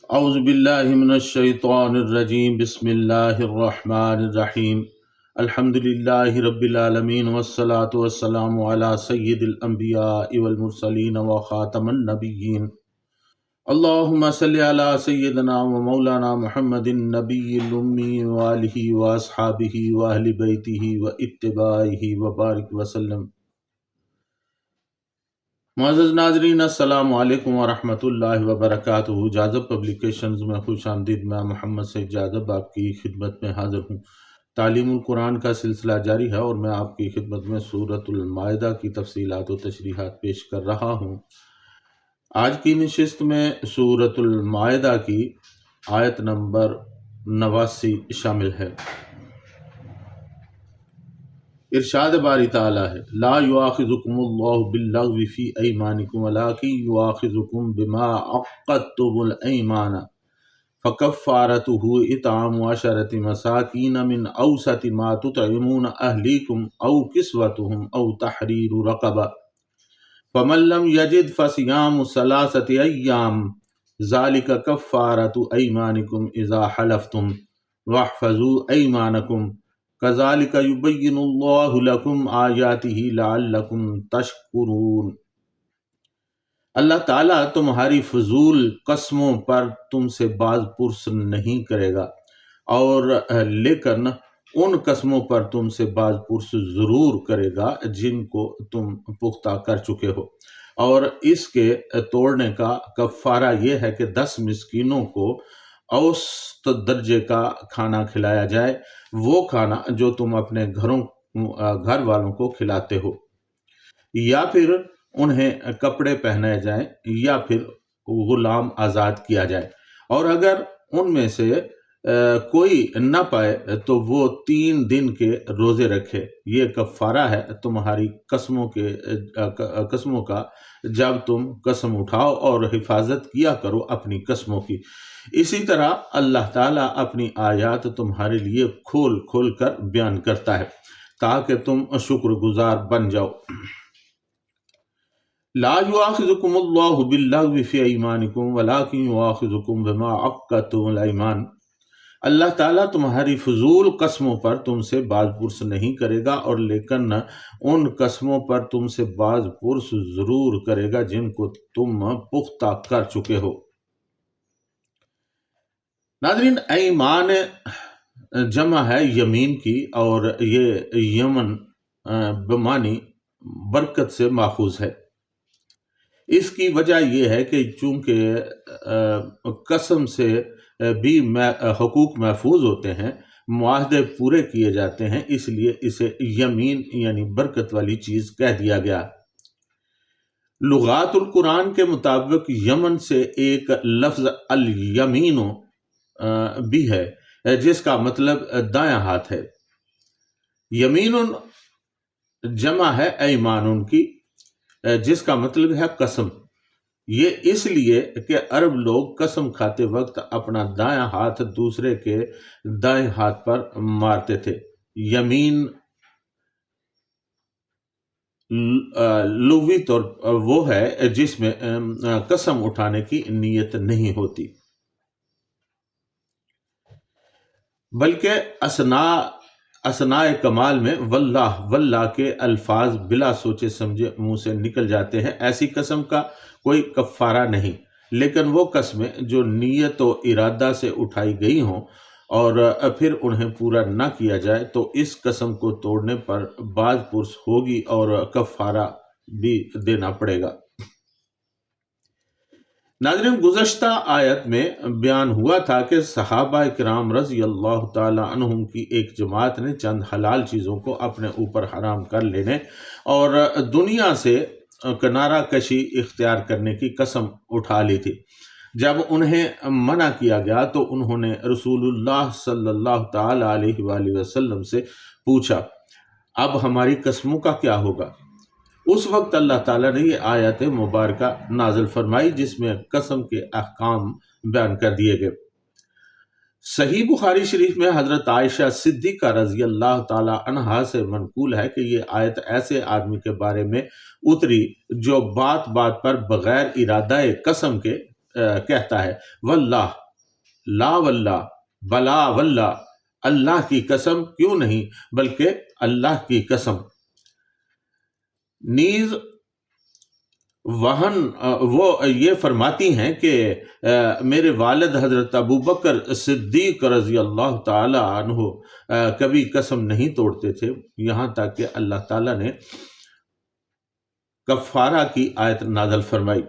اعوذ باللہ من الشیطان الرجیم بسم اللہ الرحمن الرحیم الحمد للہ رب العالمین والصلاة والسلام علی سید الانبیاء والمرسلین وخاتم النبیین اللہم صلی علی سیدنا و مولانا محمد النبی الامی وآلہ واصحابہ واہل بیتہ واتباعہ وبارک وسلم۔ معزز ناظرین، السلام علیکم ورحمۃ اللہ وبرکاتہ۔ جاذب پبلیکیشنز میں خوش آمدید۔ میں محمد سید جاذب آپ کی خدمت میں حاضر ہوں۔ تعلیم القرآن کا سلسلہ جاری ہے اور میں آپ کی خدمت میں سورۃ المائدہ کی تفصیلات و تشریحات پیش کر رہا ہوں۔ آج کی نشست میں سورۃ المائدہ کی آیت نمبر 89 شامل ہے۔ ارشاد باری تعالیٰ ہے، لا یؤاخذکم اللہ باللغو فی ایمانکم ولکن یؤاخذکم بما عقدتم الایمان فکفارتہ اطعام عشرة مساکین من اوسط ما تطعمون اہلیکم او کسوتہم او تحریر رقبہ فمن لم یجد فصیام ثلاثة ایام ذلک کفارۃ ایمانکم اذا حلفتم واحفظوا ایمانکم کذالک یبین اللہ لکم آیاتہ لعلکم تشکرون۔ اللہ تعالیٰ تمہاری فضول قسموں پر تم سے باز پرس نہیں کرے گا، اور لیکن ان قسموں پر تم سے باز پرس ضرور کرے گا جن کو تم پختہ کر چکے ہو، اور اس کے توڑنے کا کفارہ یہ ہے کہ 10 مسکینوں کو اوسط درجے کا کھانا کھلایا جائے، وہ کھانا جو تم اپنے گھر والوں کو کھلاتے ہو، یا پھر انہیں کپڑے پہنائے جائیں، یا پھر غلام آزاد کیا جائے، اور اگر ان میں سے کوئی نہ پائے تو وہ 3 دن کے روزے رکھے۔ یہ کفارہ ہے تمہاری قسموں کا جب تم قسم اٹھاؤ، اور حفاظت کیا کرو اپنی قسموں کی۔ اسی طرح اللہ تعالیٰ اپنی آیات تمہارے لیے کھول کھول کر بیان کرتا ہے تاکہ تم شکر گزار بن جاؤ۔ لا یؤاخذکم اللہ باللغو فی ایمانکم ولکن یؤاخذکم بما عقدتم الایمان۔ اللہ تعالیٰ تمہاری فضول قسموں پر تم سے باز پرس نہیں کرے گا، اور لیکن ان قسموں پر تم سے باز پرس ضرور کرے گا جن کو تم پختہ کر چکے ہو۔ ناظرین، ایمان جمع ہے یمین کی، اور یہ یمن بمعنی برکت سے ماخوذ ہے۔ اس کی وجہ یہ ہے کہ چونکہ قسم سے بھی حقوق محفوظ ہوتے ہیں، معاہدے پورے کیے جاتے ہیں، اس لیے اسے یمین یعنی برکت والی چیز کہہ دیا گیا۔ لغات القرآن کے مطابق یمن سے ایک لفظ الیمین بھی ہے جس کا مطلب دایاں ہاتھ ہے۔ یمین جمع ہے ایمان کی، جس کا مطلب ہے قسم۔ یہ اس لیے کہ عرب لوگ قسم کھاتے وقت اپنا دایاں ہاتھ دوسرے کے دائیں ہاتھ پر مارتے تھے۔ یمین لغوی طور وہ ہے جس میں قسم اٹھانے کی نیت نہیں ہوتی، بلکہ اثناء کمال میں واللہ کے الفاظ بلا سوچے سمجھے منہ سے نکل جاتے ہیں۔ ایسی قسم کا کوئی کفارہ نہیں، لیکن وہ قسمیں جو نیت و ارادہ سے اٹھائی گئی ہوں اور پھر انہیں پورا نہ کیا جائے تو اس قسم کو توڑنے پر باز پرس ہوگی اور کفارہ بھی دینا پڑے گا۔ ناظرین، گزشتہ آیت میں بیان ہوا تھا کہ صحابہ کرام رضی اللہ تعالی عنہم کی ایک جماعت نے چند حلال چیزوں کو اپنے اوپر حرام کر لینے اور دنیا سے کنارہ کشی اختیار کرنے کی قسم اٹھا لی تھی۔ جب انہیں منع کیا گیا تو انہوں نے رسول اللہ صلی اللہ تعالی علیہ وآلہ وسلم سے پوچھا، اب ہماری قسموں کا کیا ہوگا؟ اس وقت اللہ تعالیٰ نے یہ آیت مبارکہ نازل فرمائی جس میں قسم کے احکام بیان کر دیے گئے۔ صحیح بخاری شریف میں حضرت عائشہ صدیقہ رضی اللہ تعالی عنہا سے منقول ہے کہ یہ آیت ایسے آدمی کے بارے میں اتری جو بات بات پر بغیر ارادہ قسم کے کہتا ہے واللہ، لا واللہ، بلا واللہ، اللہ کی قسم، کیوں نہیں بلکہ اللہ کی قسم۔ نیز وہ یہ فرماتی ہیں کہ میرے والد حضرت ابوبکر صدیق رضی اللہ تعالی عنہ کبھی قسم نہیں توڑتے تھے، یہاں تک کہ اللہ تعالیٰ نے کفارہ کی آیت نازل فرمائی۔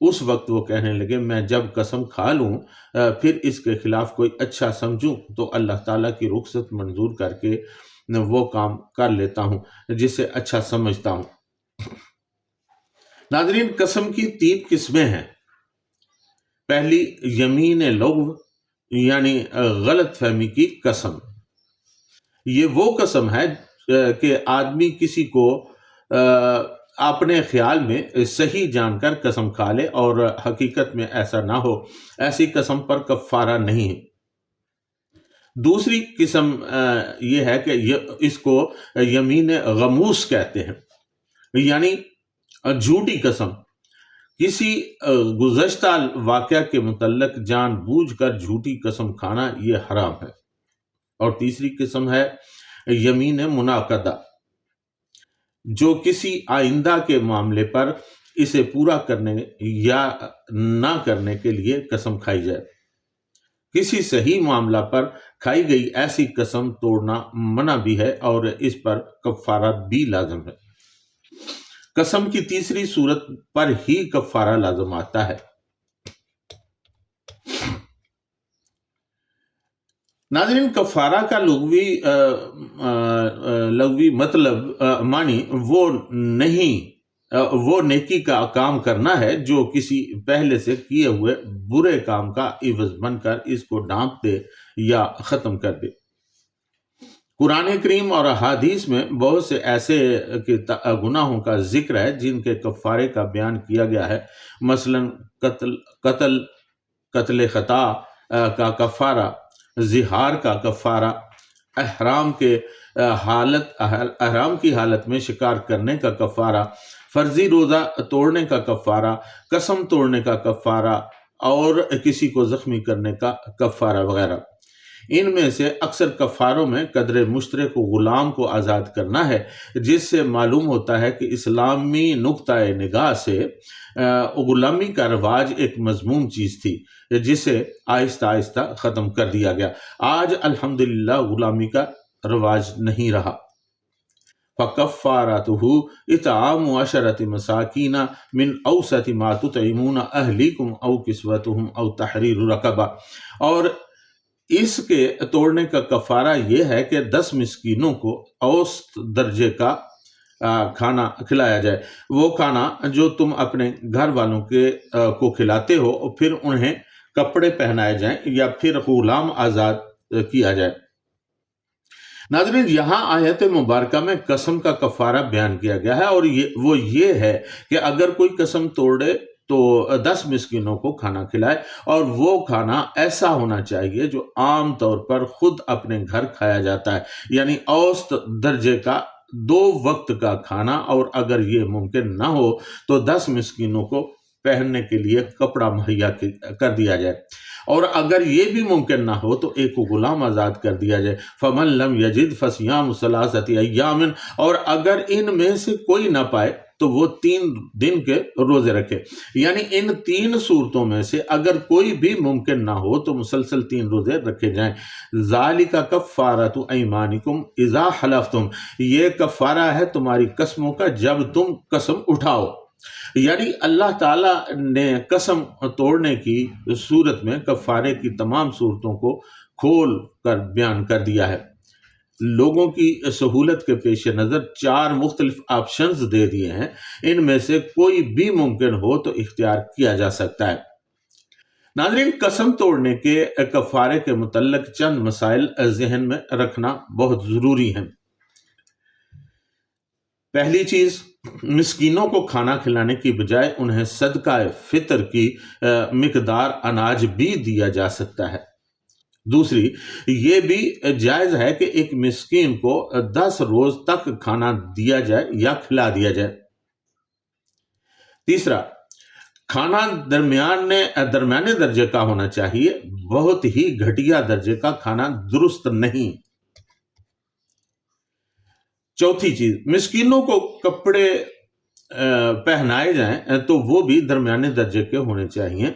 اس وقت وہ کہنے لگے میں جب قسم کھا لوں پھر اس کے خلاف کوئی اچھا سمجھوں تو اللہ تعالیٰ کی رخصت منظور کر کے وہ کام کر لیتا ہوں جسے اچھا سمجھتا ہوں۔ ناظرین، قسم کی 3 قسمیں ہیں۔ پہلی یمین لغو، یعنی غلط فہمی کی قسم۔ یہ وہ قسم ہے کہ آدمی کسی کو اپنے خیال میں صحیح جان کر قسم کھا لے اور حقیقت میں ایسا نہ ہو، ایسی قسم پر کفارہ نہیں ہے۔ دوسری قسم یہ ہے کہ اس کو یمین غموس کہتے ہیں، یعنی جھوٹی قسم، کسی گزشتہ واقعہ کے متعلق جان بوجھ کر جھوٹی قسم کھانا یہ حرام ہے۔ اور تیسری قسم ہے یمین منعقدہ، جو کسی آئندہ کے معاملے پر اسے پورا کرنے یا نہ کرنے کے لیے قسم کھائی جائے۔ کسی صحیح معاملہ پر کھائی گئی ایسی قسم توڑنا منع بھی ہے اور اس پر کفارہ بھی لازم ہے۔ قسم کی تیسری صورت پر ہی کفارہ لازم آتا ہے۔ ناظرین، کفارہ کا لغوی مطلب معنی وہ نیکی کا کام کرنا ہے جو کسی پہلے سے کیے ہوئے برے کام کا عوض بن کر اس کو ڈھانپ دے یا ختم کر دے۔ قرآن کریم اور احادیث میں بہت سے ایسے گناہوں کا ذکر ہے جن کے کفارے کا بیان کیا گیا ہے، مثلا قتل خطا کا کفارہ، زہار کا کفارہ، احرام کی حالت میں شکار کرنے کا کفارہ، فرضی روزہ توڑنے کا کفارہ، قسم توڑنے کا کفارہ اور کسی کو زخمی کرنے کا کفارہ وغیرہ۔ ان میں سے اکثر کفاروں میں قدر مشترک غلام کو آزاد کرنا ہے، جس سے معلوم ہوتا ہے کہ اسلامی نقطۂ نگاہ سے غلامی کا رواج ایک مذموم چیز تھی جسے آہستہ آہستہ ختم کر دیا گیا۔ آج الحمدللہ غلامی کا رواج نہیں رہا۔ فَكَفَّارَتُهُ إِطْعَامُ 10 مَسَاكِينَ مِنْ أَوْسَطِ مَا تُطْعِمُونَ أَهْلِيكُمْ أَوْ كِسْوَتُهُمْ أَوْ تَحْرِيرُ رَقَبَةٍ، اور اس کے توڑنے کا کفارہ یہ ہے کہ 10 مسکینوں کو اوسط درجے کا کھانا کھلایا جائے، وہ کھانا جو تم اپنے گھر والوں کو کھلاتے ہو، پھر انہیں کپڑے پہنائے جائیں یا پھر غلام آزاد کیا جائے۔ ناظرین، یہاں آیت مبارکہ میں قسم کا کفارہ بیان کیا گیا ہے، اور وہ یہ ہے کہ اگر کوئی قسم توڑے تو 10 مسکینوں کو کھانا کھلائے، اور وہ کھانا ایسا ہونا چاہیے جو عام طور پر خود اپنے گھر کھایا جاتا ہے، یعنی اوسط درجے کا 2 وقت کا کھانا، اور اگر یہ ممکن نہ ہو تو 10 مسکینوں کو پہننے کے لیے کپڑا مہیا کر دیا جائے، اور اگر یہ بھی ممکن نہ ہو تو ایک غلام آزاد کر دیا جائے۔ فَمَن لَّمْ يَجِدْ فَصِيَامُ 3 أَيَّامٍ، اور اگر ان میں سے کوئی نہ پائے تو وہ 3 دن کے روزے رکھے، یعنی ان 3 صورتوں میں سے اگر کوئی بھی ممکن نہ ہو تو مسلسل 3 روزے رکھے جائیں۔ ذَلِكَ كَفَّارَةُ أَيْمَانِكُمْ إِذَا حَلَفْتُمْ، یہ کفارہ ہے تمہاری قسموں کا جب تم قسم اٹھاؤ۔ یعنی اللہ تعالیٰ نے قسم توڑنے کی صورت میں کفارے کی تمام صورتوں کو کھول کر بیان کر دیا ہے۔ لوگوں کی سہولت کے پیش نظر 4 مختلف آپشنز دے دیے ہیں، ان میں سے کوئی بھی ممکن ہو تو اختیار کیا جا سکتا ہے۔ ناظرین، قسم توڑنے کے کفارے کے متعلق چند مسائل ذہن میں رکھنا بہت ضروری ہیں۔ پہلی چیز، مسکینوں کو کھانا کھلانے کی بجائے انہیں صدقہ فطر کی مقدار اناج بھی دیا جا سکتا ہے۔ دوسری، یہ بھی جائز ہے کہ ایک مسکین کو 10 روز تک کھانا دیا جائے یا کھلا دیا جائے۔ تیسرا، کھانا درمیانے درجے کا ہونا چاہیے، بہت ہی گھٹیا درجے کا کھانا درست نہیں۔ چوتھی چیز، مسکینوں کو کپڑے پہنائے جائیں تو وہ بھی درمیانے درجے کے ہونے چاہیے،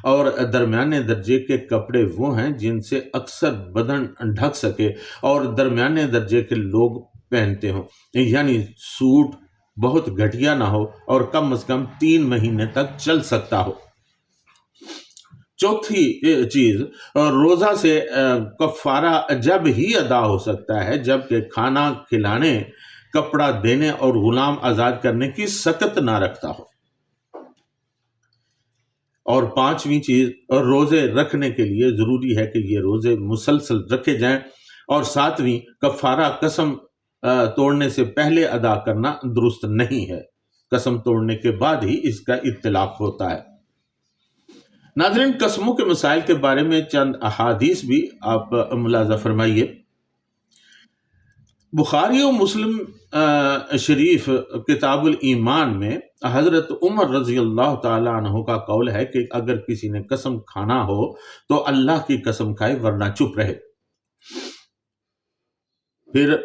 اور درمیانے درجے کے کپڑے وہ ہیں جن سے اکثر بدن ڈھک سکے اور درمیانے درجے کے لوگ پہنتے ہوں، یعنی سوٹ بہت گھٹیا نہ ہو اور کم از کم 3 مہینے تک چل سکتا ہو۔ چوتھی چیز، روزہ سے کفارہ جب ہی ادا ہو سکتا ہے جب کہ کھانا کھلانے، کپڑا دینے اور غلام آزاد کرنے کی سکت نہ رکھتا ہو۔ اور پانچویں چیز، روزے رکھنے کے لیے ضروری ہے کہ یہ روزے مسلسل رکھے جائیں۔ اور ساتویں، کفارہ قسم توڑنے سے پہلے ادا کرنا درست نہیں ہے، قسم توڑنے کے بعد ہی اس کا اطلاق ہوتا ہے۔ ناظرین، قسموں کے مسائل کے بارے میں چند احادیث بھی آپ ملاحظہ فرمائیے۔ بخاری و مسلم شریف کتاب الایمان میں حضرت عمر رضی اللہ تعالیٰ عنہ کا قول ہے کہ اگر کسی نے قسم کھانا ہو تو اللہ کی قسم کھائے ورنہ چپ رہے۔ پھر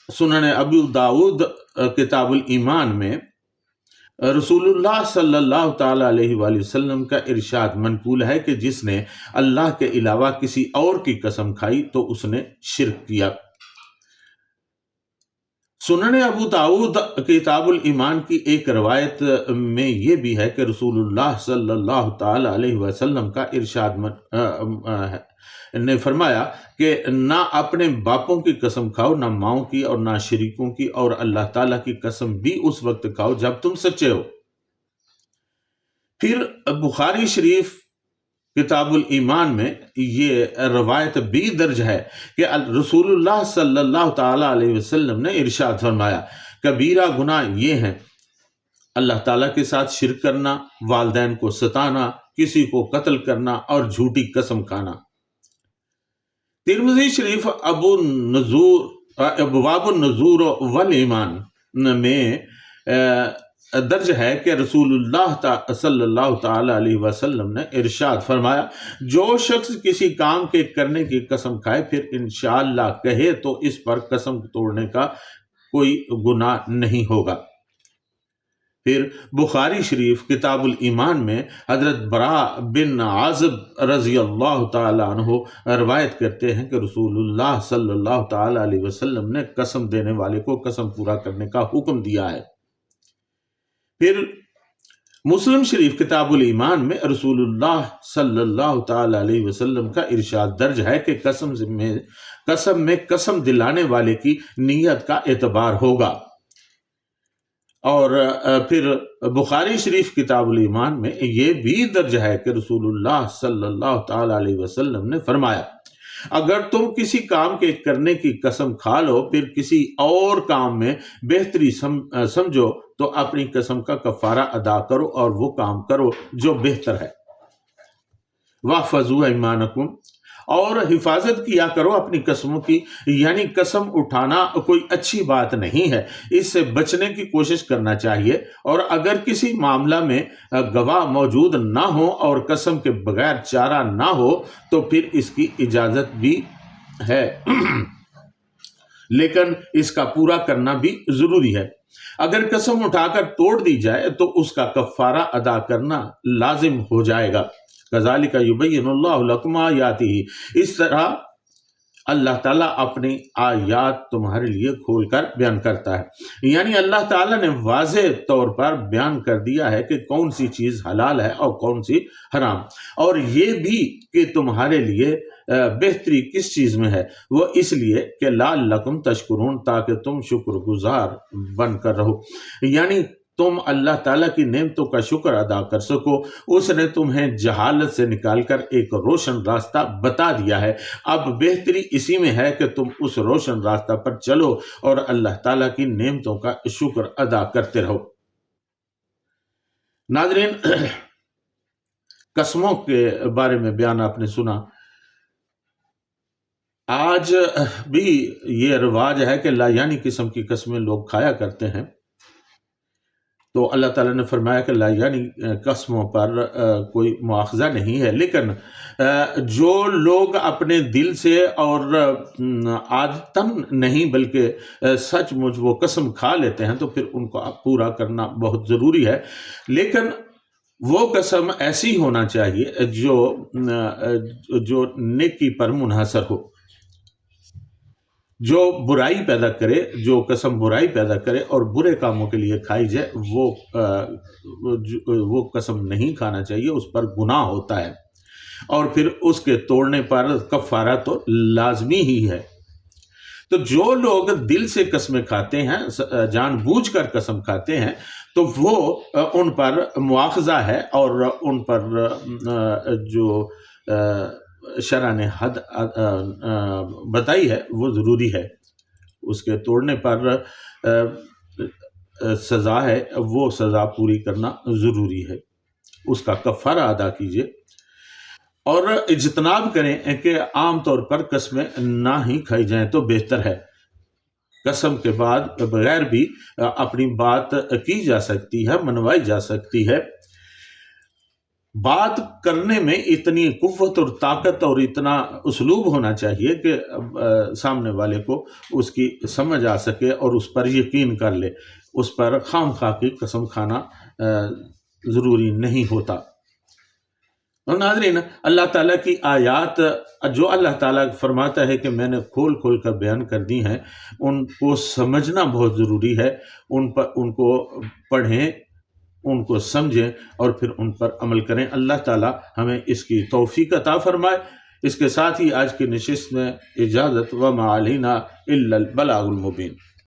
سنن ابو داود کتاب الایمان میں رسول اللہ صلی اللہ تعالیٰ علیہ وآلہ وسلم کا ارشاد منقول ہے کہ جس نے اللہ کے علاوہ کسی اور کی قسم کھائی تو اس نے شرک کیا۔ سنن ابو داود کتاب الایمان کی ایک روایت میں یہ بھی ہے کہ رسول اللہ صلی اللہ تعالی علیہ وسلم کا ارشاد نے فرمایا کہ نہ اپنے باپوں کی قسم کھاؤ، نہ ماؤں کی اور نہ شریکوں کی، اور اللہ تعالیٰ کی قسم بھی اس وقت کھاؤ جب تم سچے ہو۔ پھر بخاری شریف کتاب الایمان میں یہ روایت بھی درج ہے کہ رسول اللہ صلی اللہ تعالیٰ علیہ وسلم نے ارشاد فرمایا، کبیرہ گناہ یہ ہیں اللہ تعالیٰ کے ساتھ شرک کرنا، والدین کو ستانا، کسی کو قتل کرنا اور جھوٹی قسم کھانا۔ ترمذی شریف ابواب النذور والایمان میں درج ہے کہ رسول اللہ صلی اللہ تعالی علیہ وسلم نے ارشاد فرمایا، جو شخص کسی کام کے کرنے کی قسم کھائے پھر انشاءاللہ کہے تو اس پر قسم توڑنے کا کوئی گناہ نہیں ہوگا۔ پھر بخاری شریف کتاب الایمان میں حضرت براء بن عازب رضی اللہ تعالی عنہ روایت کرتے ہیں کہ رسول اللہ صلی اللہ تعالی علیہ وسلم نے قسم دینے والے کو قسم پورا کرنے کا حکم دیا ہے۔ پھر مسلم شریف کتاب الایمان میں رسول اللہ صلی اللہ تعالی علیہ وسلم کا ارشاد درج ہے کہ قسم میں قسم دلانے والے کی نیت کا اعتبار ہوگا۔ اور پھر بخاری شریف کتاب الایمان میں یہ بھی درج ہے کہ رسول اللہ صلی اللہ تعالی علیہ وسلم نے فرمایا، اگر تم کسی کام کے کرنے کی قسم کھا لو پھر کسی اور کام میں بہتری سمجھو تو اپنی قسم کا کفارہ ادا کرو اور وہ کام کرو جو بہتر ہے۔ واحفظوا ایمانکم، اور حفاظت کیا کرو اپنی قسموں کی، یعنی قسم اٹھانا کوئی اچھی بات نہیں ہے، اس سے بچنے کی کوشش کرنا چاہیے، اور اگر کسی معاملہ میں گواہ موجود نہ ہو اور قسم کے بغیر چارہ نہ ہو تو پھر اس کی اجازت بھی ہے لیکن اس کا پورا کرنا بھی ضروری ہے۔ اگر قسم اٹھا کر توڑ دی جائے تو اس کا کفارہ ادا کرنا لازم ہو جائے گا۔ کذالک یبین اللہ لکم آیاتہ، اس طرح اللہ تعالیٰ اپنی آیات تمہارے لیے کھول کر بیان کرتا ہے، یعنی اللہ تعالیٰ نے واضح طور پر بیان کر دیا ہے کہ کون سی چیز حلال ہے اور کون سی حرام، اور یہ بھی کہ تمہارے لیے بہتری کس چیز میں ہے، وہ اس لیے کہ لعلکم تشکرون، تاکہ تم شکر گزار بن کر رہو، یعنی تم اللہ تعالیٰ کی نعمتوں کا شکر ادا کر سکو۔ اس نے تمہیں جہالت سے نکال کر ایک روشن راستہ بتا دیا ہے، اب بہتری اسی میں ہے کہ تم اس روشن راستہ پر چلو اور اللہ تعالیٰ کی نعمتوں کا شکر ادا کرتے رہو۔ ناظرین، قسموں کے بارے میں بیان آپ نے سنا۔ آج بھی یہ رواج ہے کہ لا یعنی قسم کی قسمیں لوگ کھایا کرتے ہیں۔ تو اللہ تعالیٰ نے فرمایا کہ لا یعنی قسموں پر کوئی مواخذہ نہیں ہے، لیکن جو لوگ اپنے دل سے اور عادتاً نہیں بلکہ سچ مچ وہ قسم کھا لیتے ہیں تو پھر ان کو پورا کرنا بہت ضروری ہے، لیکن وہ قسم ایسی ہونا چاہیے جو نیکی پر منحصر ہو، جو برائی پیدا کرے، جو قسم برائی پیدا کرے اور برے کاموں کے لیے کھائی جائے وہ قسم نہیں کھانا چاہیے، اس پر گناہ ہوتا ہے، اور پھر اس کے توڑنے پر کفارہ تو لازمی ہی ہے۔ تو جو لوگ دل سے قسمیں کھاتے ہیں، جان بوجھ کر قسم کھاتے ہیں، تو وہ ان پر مواخذہ ہے، اور ان پر جو شرع نے حد بتائی ہے وہ ضروری ہے، اس کے توڑنے پر سزا ہے، وہ سزا پوری کرنا ضروری ہے، اس کا کفارہ ادا کیجیے، اور اجتناب کریں کہ عام طور پر قسمیں نہ ہی کھائی جائیں تو بہتر ہے۔ قسم کے بعد بغیر بھی اپنی بات کی جا سکتی ہے، منوائی جا سکتی ہے۔ بات کرنے میں اتنی قوت اور طاقت اور اتنا اسلوب ہونا چاہیے کہ سامنے والے کو اس کی سمجھ آ سکے اور اس پر یقین کر لے، اس پر خام خواہ کی قسم کھانا ضروری نہیں ہوتا۔ اور ناظرین، اللہ تعالیٰ کی آیات جو اللہ تعالیٰ فرماتا ہے کہ میں نے کھول کھول کر بیان کر دی ہیں، ان کو سمجھنا بہت ضروری ہے، ان کو پڑھیں، ان کو سمجھیں اور پھر ان پر عمل کریں۔ اللہ تعالیٰ ہمیں اس کی توفیق عطا فرمائے۔ اس کے ساتھ ہی آج کی نشست میں اجازت، وما علینا الا البلاغ المبین۔